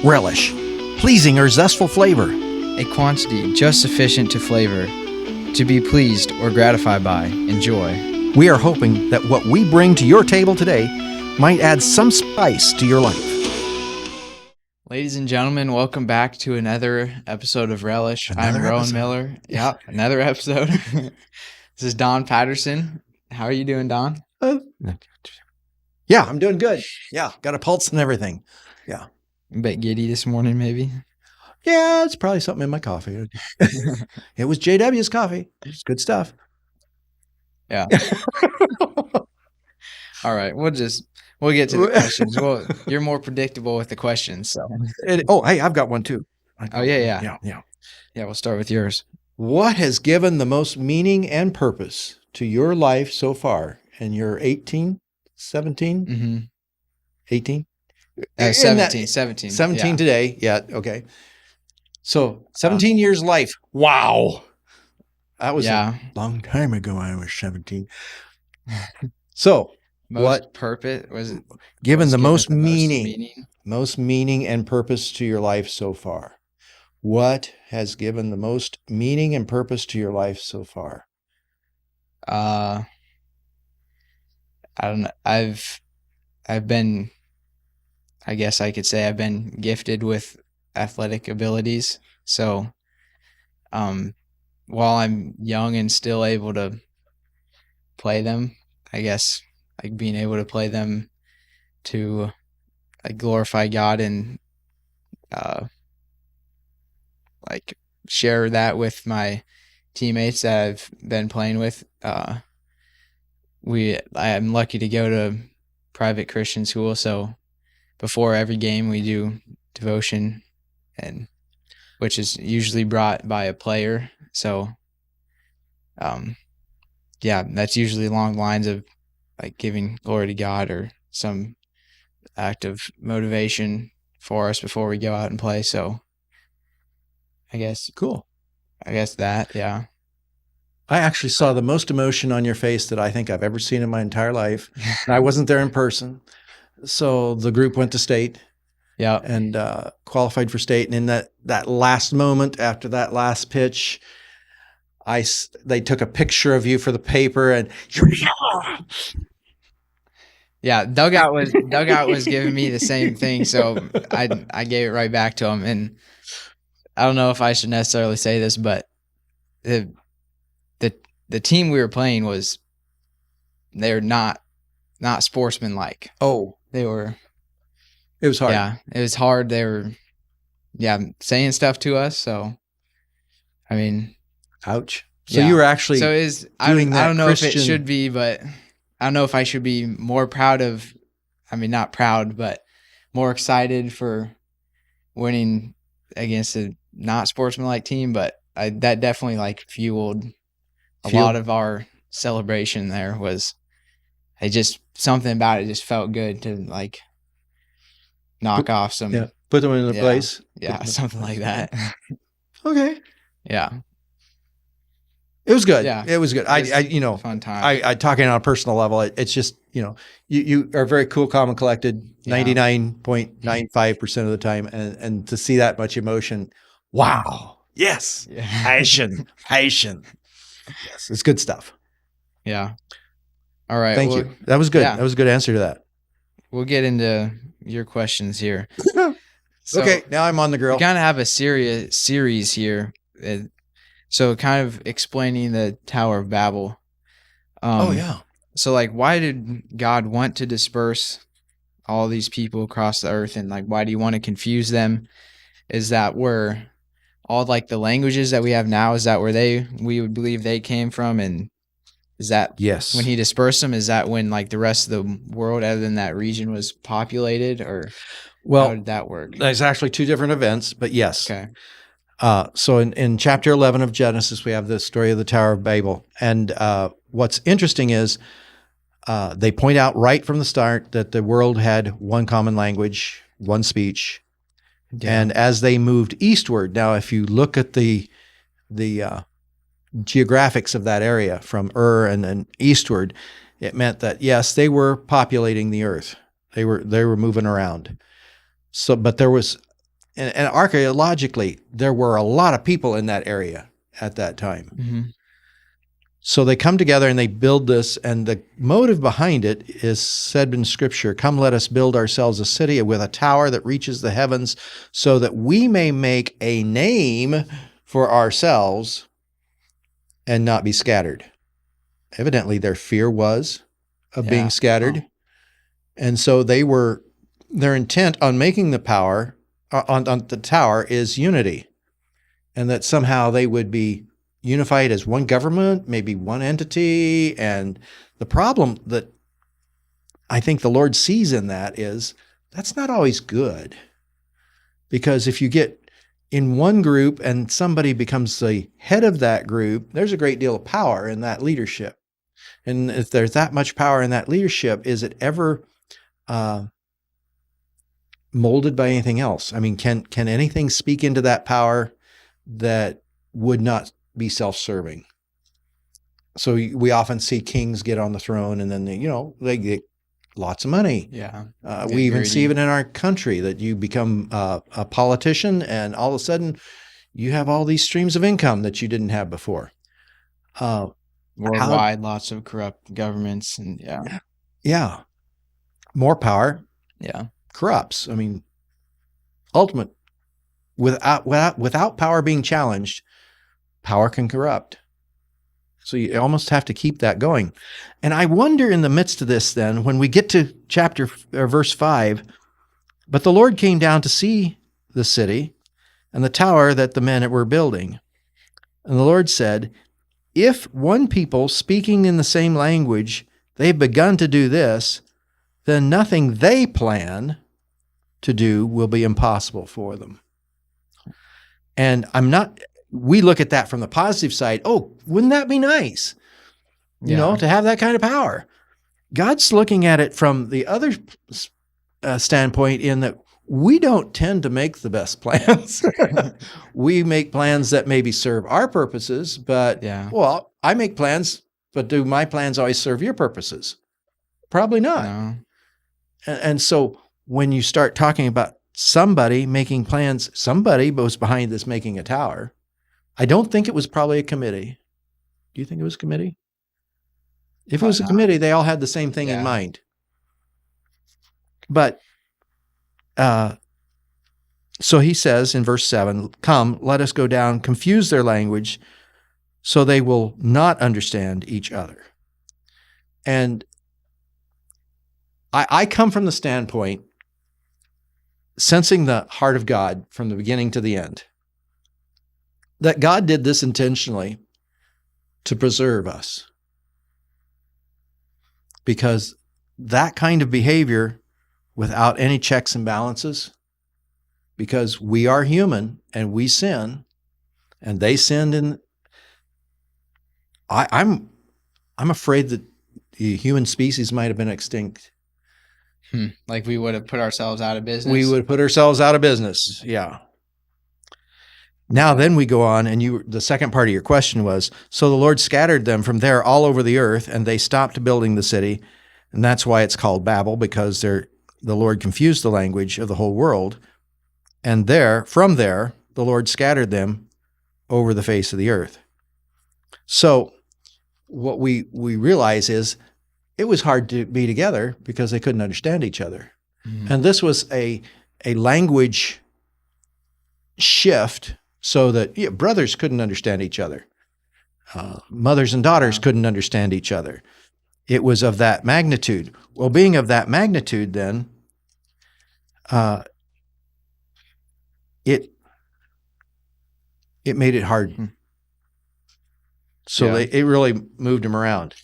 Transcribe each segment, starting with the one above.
Relish, pleasing or zestful flavor. A quantity just sufficient to flavor, to be pleased or gratified by, enjoy. We are hoping that what we bring to your table today might add some spice to your life. Ladies and gentlemen, welcome back to another episode of Relish. I'm Another Rowan episode. Miller. Yep, another episode. This is Don Patterson. How are you doing, Don? Yeah, I'm doing good. Yeah, got a pulse and everything. Yeah. A bit giddy this morning, maybe. Yeah, it's probably something in my coffee. It was JW's coffee. It's good stuff. Yeah. All right, we'll get to the questions. Well, you're more predictable with the questions, so. Hey, I've got one too. Yeah. Yeah. We'll start with yours. What has given the most meaning and purpose to your life so far? And you're 18, 17, Mm-hmm. 18? 17. 17 yeah. today. Yeah. Okay. So 17 years life. Wow. That was a long time ago. I was 17. So what purpose was it? Given the most meaning and purpose to your life so far? What has given the most meaning and purpose to your life so far? I don't know. I've been, I guess I could say I've been gifted with athletic abilities. So, while I'm young and still able to play them, I guess like being able to play them to like glorify God and like share that with my teammates that I've been playing with. I am lucky to go to private Christian school, so before every game we do devotion, and which is usually brought by a player. So, that's usually along the lines of like giving glory to God or some act of motivation for us before we go out and play. So, I guess cool. I guess that, yeah. I actually saw the most emotion on your face that I think I've ever seen in my entire life. And I wasn't there in person. So the group went to state. Yeah. And qualified for state. And in that last moment after that last pitch, they took a picture of you for the paper and yeah, dugout was giving me the same thing. So I gave it right back to him. And I don't know if I should necessarily say this, but the team we were playing they're not sportsmanlike. Oh, they were. It was hard. Yeah, it was hard. They were, saying stuff to us. So, I mean, ouch. So you were actually I don't know if it should be, but I don't know if I should be more proud of. I mean, not proud, but more excited for winning against a not sportsmanlike team. But that definitely like fueled a lot of our celebration. There was, something about it just felt good to like knock off some. Yeah, put them in the place. Yeah, something like that. Okay. Yeah. It was good. Yeah. It was good. Fun time. I talking on a personal level, it's just, you are very cool, calm, and collected 99.95% of the time. And to see that much emotion, wow. Yes. Yeah. Passion. Yes. It's good stuff. Yeah. All right. Thank you. That was good. Yeah. That was a good answer to that. We'll get into your questions here. So, okay. Now I'm on the grill. We kind of have a series here. So kind of explaining the Tower of Babel. So like, why did God want to disperse all these people across the earth? And like, why do you want to confuse them? Is that where all like the languages that we have now, is that where we would believe they came from? And is that when he dispersed them, is that when like the rest of the world other than that region was populated, or how did that work? There's actually two different events, but yes. Okay. So in chapter 11 of Genesis, we have the story of the Tower of Babel. And what's interesting is they point out right from the start that the world had one common language, one speech. Yeah. And as they moved eastward, now if you look at the geographics of that area from and then eastward, it meant that, yes, they were populating the earth. They were moving around. So, but there was and archaeologically, there were a lot of people in that area at that time. Mm-hmm. So they come together and they build this, and the motive behind it is said in Scripture, "Come, let us build ourselves a city with a tower that reaches the heavens, so that we may make a name for ourselves and not be scattered." Evidently, their fear was of being scattered. Oh. And so their intent on making the power, on the tower, is unity, and that somehow they would be unified as one government, maybe one entity. And the problem that I think the Lord sees in that is that's not always good. Because if you get in one group and somebody becomes the head of that group, there's a great deal of power in that leadership. And if there's that much power in that leadership, is it ever molded by anything else? I mean, can anything speak into that power that would not be self-serving? So we often see kings get on the throne and then they get lots of money. Yeah. We even see it in our country that you become a politician and all of a sudden you have all these streams of income that you didn't have before. Worldwide, lots of corrupt governments and yeah. More power. Yeah. Corrupts. I mean, ultimate without power being challenged, power can corrupt. So you almost have to keep that going. And I wonder in the midst of this then, when we get to verse 5, "But the Lord came down to see the city and the tower that the men were building. And the Lord said, if one people speaking in the same language, they've begun to do this, then nothing they plan to do will be impossible for them." And we look at that from the positive side. Oh, wouldn't that be nice? To have that kind of power. God's looking at it from the other standpoint in that we don't tend to make the best plans. We make plans that maybe serve our purposes, but, well, I make plans, but do my plans always serve your purposes? Probably not. No. And so when you start talking about somebody making plans, somebody was behind this making a tower. I don't think it was probably a committee. Do you think it was a committee? If it was a committee, they all had the same thing in mind. But so he says in verse 7, "Come, let us go down, confuse their language, so they will not understand each other." And I come from the standpoint, sensing the heart of God from the beginning to the end, that God did this intentionally to preserve us. Because that kind of behavior without any checks and balances, because we are human and we sin, and they sinned, and I'm afraid that the human species might have been extinct. Like we would have put ourselves out of business? We would have put ourselves out of business, yeah. Now then we go on, and the second part of your question was, "So the Lord scattered them from there all over the earth, and they stopped building the city." And that's why it's called Babel, because the Lord confused the language of the whole world. And from there, the Lord scattered them over the face of the earth. So what we realize is it was hard to be together because they couldn't understand each other. Mm-hmm. And this was a language shift, so that brothers couldn't understand each other. Mothers and daughters couldn't understand each other. It was of that magnitude. Well, being of that magnitude, then, it made it hard. So it really moved them around.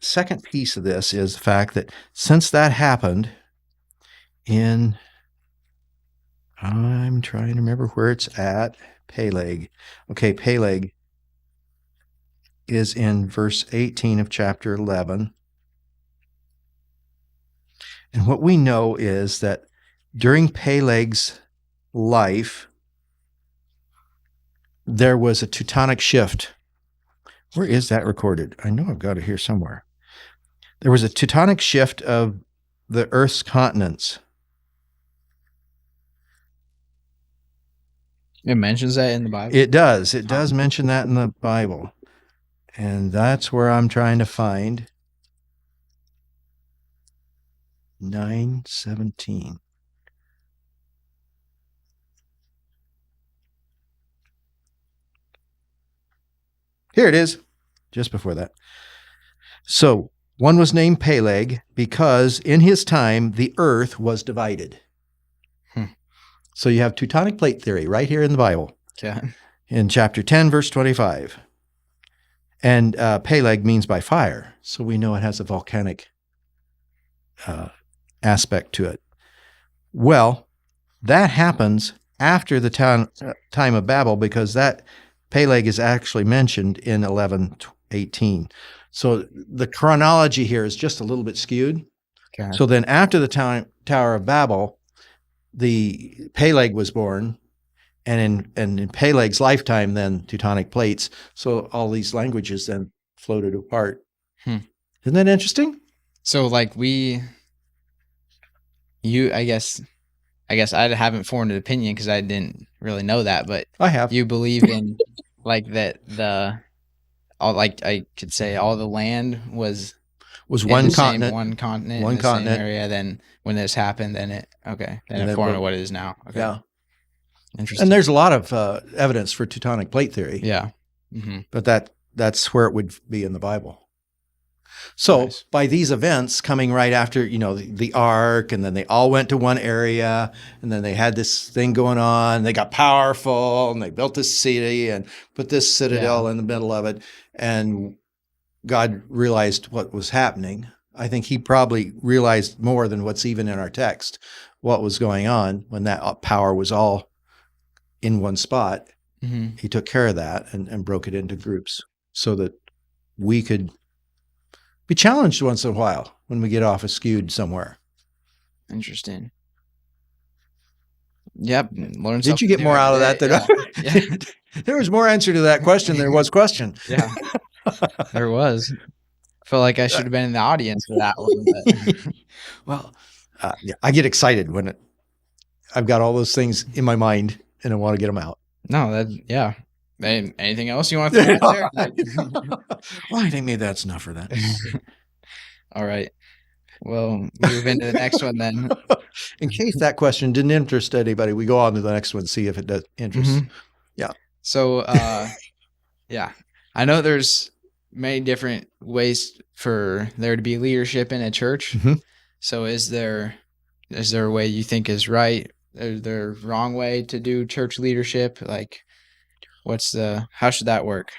Second piece of this is the fact that since that happened I'm trying to remember where it's at. Peleg. Okay, Peleg is in verse 18 of chapter 11. And what we know is that during Peleg's life, there was a tectonic shift. Where is that recorded? I know I've got it here somewhere. There was a tectonic shift of the Earth's continents. It mentions that in the Bible? It does. It does mention that in the Bible. And that's where I'm trying to find 9:17. Here it is, just before that. So one was named Peleg because in his time the earth was divided. So you have tectonic plate theory right here in the Bible. Yeah. In chapter 10, verse 25. And Peleg means by fire. So we know it has a volcanic aspect to it. Well, that happens after the time of Babel because that Peleg is actually mentioned in 11:18. So the chronology here is just a little bit skewed. Okay. So then after the Tower of Babel, the Peleg was born, and in Peleg's lifetime, then tectonic plates. So all these languages then floated apart. Isn't that interesting? So like I guess I haven't formed an opinion because I didn't really know that, but I have. You believe in like that I could say all the land was one continent, one continent, one in the continent same area. Then when this happened, then it formed what it is now. Okay. Yeah, interesting. And there's a lot of evidence for tectonic plate theory. Yeah, but that's where it would be in the Bible. So by these events coming right after, the ark, and then they all went to one area, and then they had this thing going on. They got powerful, and they built this city and put this citadel in the middle of it. And God realized what was happening. I think he probably realized more than what's even in our text, what was going on when that power was all in one spot. He took care of that and broke it into groups so that we could be challenged once in a while when we get off skewed somewhere. Interesting. Yep. Did you get more out of that than There was more answer to that question than there was question. Yeah, there was. I feel like I should have been in the audience for that one. Well, I get excited when I've got all those things in my mind and I want to get them out. No, anything else you want to throw out there? Well, I think maybe that's enough for that. All right. Well, move into the next one then. In case that question didn't interest anybody, we go on to the next one, see if it does interest. Yeah. So, yeah, I know there's many different ways for there to be leadership in a church. So is there a way you think is right? Is there a wrong way to do church leadership? Like, how should that work?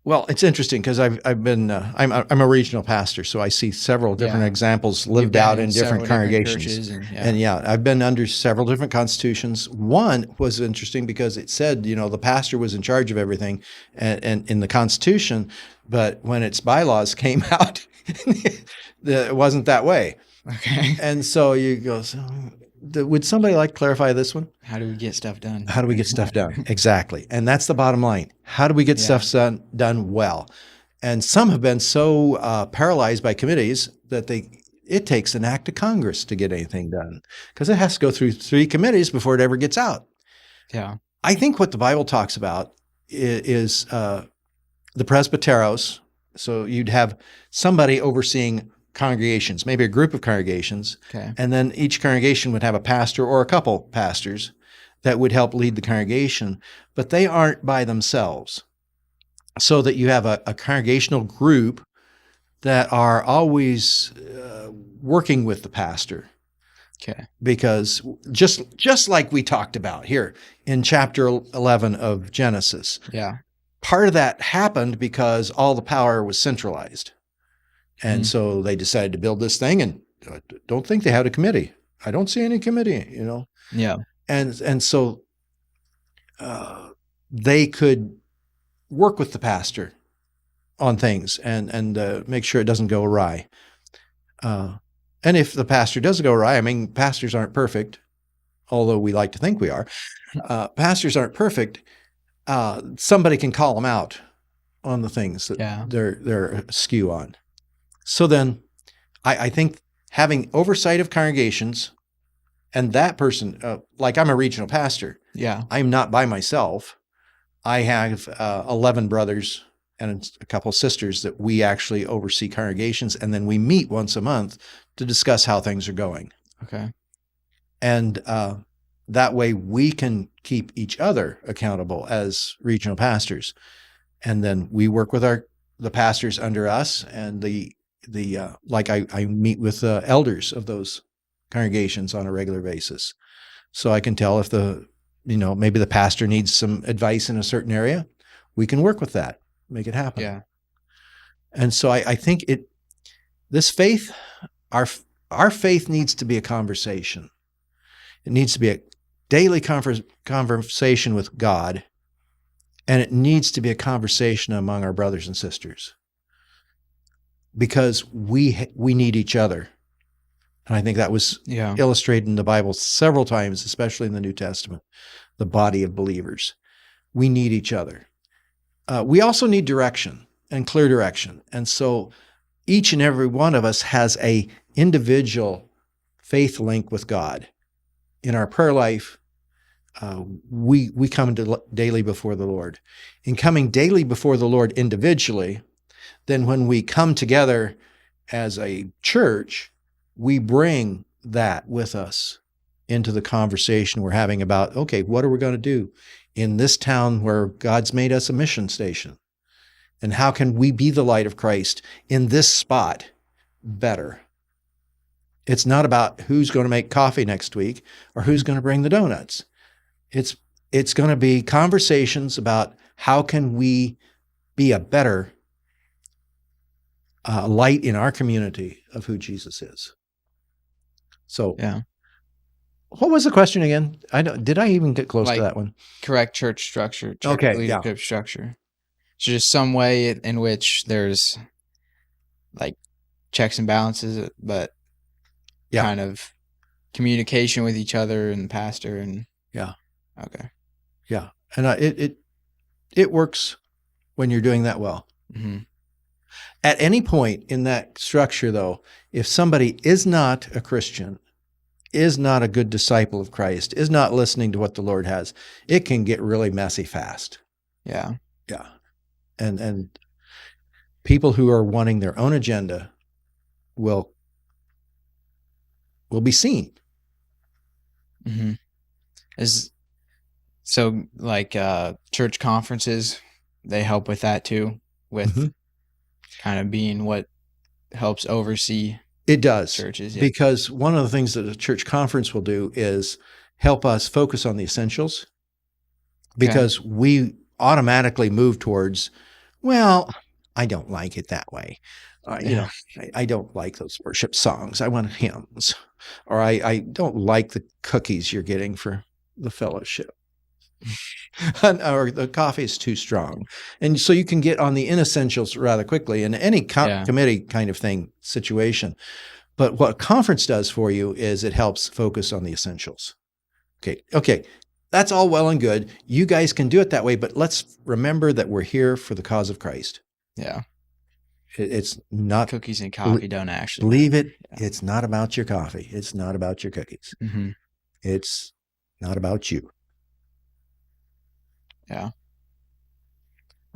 Well, it's interesting because I've been I'm a regional pastor, so I see several different examples lived out in different congregations. And I've been under several different constitutions. One was interesting because it said, the pastor was in charge of everything and in the Constitution, but when its bylaws came out, it wasn't that way. Okay. And so you go, would somebody like to clarify this one? How do we get stuff done? How do we get stuff done? Exactly. And that's the bottom line. How do we get stuff done well? And some have been so paralyzed by committees that it takes an act of Congress to get anything done because it has to go through 3 committees before it ever gets out. Yeah. I think what the Bible talks about is the presbyteros. So you'd have somebody overseeing congregations, maybe a group of congregations, and then each congregation would have a pastor or a couple pastors that would help lead the congregation, but they aren't by themselves. So that you have a congregational group that are always working with the pastor. Okay. Because just like we talked about here in chapter 11 of Genesis, part of that happened because all the power was centralized. And so they decided to build this thing, and I don't think they had a committee. I don't see any committee, Yeah. And so they could work with the pastor on things and make sure it doesn't go awry. And if the pastor does go awry, pastors aren't perfect, although we like to think we are. Pastors aren't perfect. Somebody can call them out on the things that they're askew on. So then I think having oversight of congregations And that person, like I'm a regional pastor. Yeah. I'm not by myself. I have 11 brothers and a couple of sisters that we actually oversee congregations, and then we meet once a month to discuss how things are going. Okay. And that way we can keep each other accountable as regional pastors. And then we work with the pastors under us, and like I meet with the elders of those congregations on a regular basis. So I can tell if maybe the pastor needs some advice in a certain area, we can work with that, make it happen. Yeah. And so I think this faith, our faith needs to be a conversation. It needs to be a daily conversation with God, and it needs to be a conversation among our brothers and sisters, because we need each other. And I think that was illustrated in the Bible several times, especially in the New Testament, the body of believers. We need each other. We also need direction and clear direction. And so each and every one of us has a individual faith link with God. In our prayer life, we come daily before the Lord. In coming daily before the Lord individually, then when we come together as a church, we bring that with us into the conversation we're having about, okay, what are we going to do in this town where God's made us a mission station? And how can we be the light of Christ in this spot better? It's not about who's going to make coffee next week or who's going to bring the donuts. It's going to be conversations about how can we be a better light in our community of who Jesus is. So, what was the question again? Did I even get close to that one? Correct church structure, leadership structure. So just some way in which there's like checks and balances, but kind of communication with each other and the pastor and okay. Yeah. And it works when you're doing that well. Mm-hmm. At any point in that structure, though, if somebody is not a Christian, is not a good disciple of Christ, is not listening to what the Lord has, it can get really messy fast. Yeah. Yeah. And people who are wanting their own agenda will be seen. Mm-hmm. So like church conferences, they help with that too, with kind of being what helps oversee. It does. Churches, because one of the things that a church conference will do is help us focus on the essentials, because we automatically move towards, well, I don't like it that way. I don't like those worship songs. I want hymns. Or I don't like the cookies you're getting for the fellowship. Or the coffee is too strong. And so you can get on the inessentials rather quickly in any committee kind of thing situation. But what a conference does for you is it helps focus on the essentials. Okay. That's all well and good. You guys can do it that way, but let's remember that we're here for the cause of Christ. Yeah. It's not cookies and coffee don't actually believe it. Yeah. It's not about your coffee. It's not about your cookies. Mm-hmm. It's not about you. Yeah.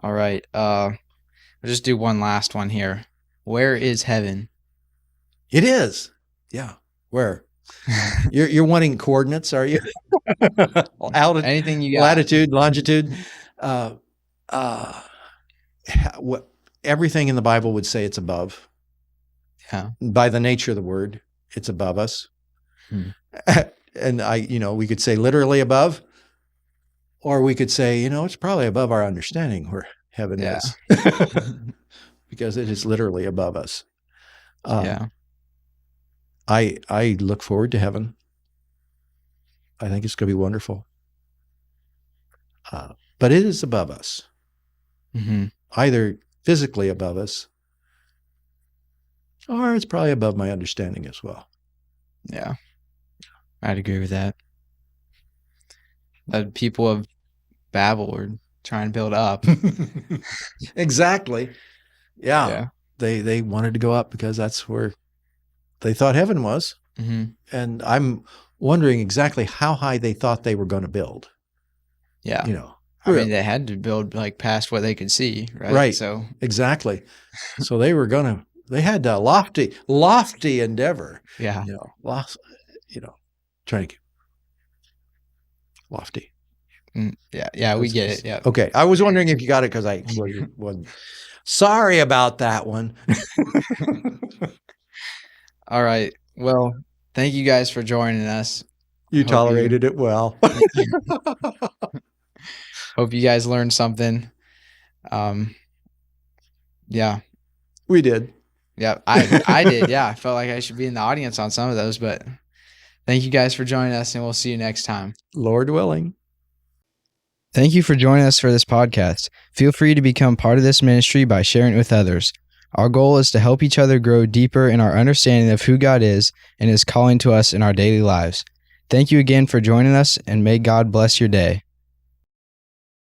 All right. I'll just do one last one here. Where is heaven? It is. Yeah. Where? You're wanting coordinates, are you? Anything you got. Latitude, longitude. Everything in the Bible would say it's above. Yeah. By the nature of the word, it's above us. And we could say literally above, or we could say, it's probably above our understanding where heaven is. Because it is literally above us. I look forward to heaven. I think it's going to be wonderful. But it is above us. Mm-hmm. Either physically above us, or it's probably above my understanding as well. Yeah. I'd agree with that. The people of Babel were trying to build up. Exactly. Yeah. They wanted to go up because that's where they thought heaven was. And I'm wondering exactly how high they thought they were going to build. Yeah. You know, I mean, they had to build like past what they could see, right? Right. So exactly. So they had a lofty endeavor. yeah. Trying to lofty. Yeah, we get it. Yeah. Okay. I was wondering if you got it because I wasn't. Sorry about that one. All right. Well, thank you guys for joining us. You tolerated it well. Hope you guys learned something. Yeah. We did. Yeah, I did. Yeah, I felt like I should be in the audience on some of those, but thank you guys for joining us, and we'll see you next time. Lord willing. Thank you for joining us for this podcast. Feel free to become part of this ministry by sharing it with others. Our goal is to help each other grow deeper in our understanding of who God is and His calling to us in our daily lives. Thank you again for joining us, and may God bless your day.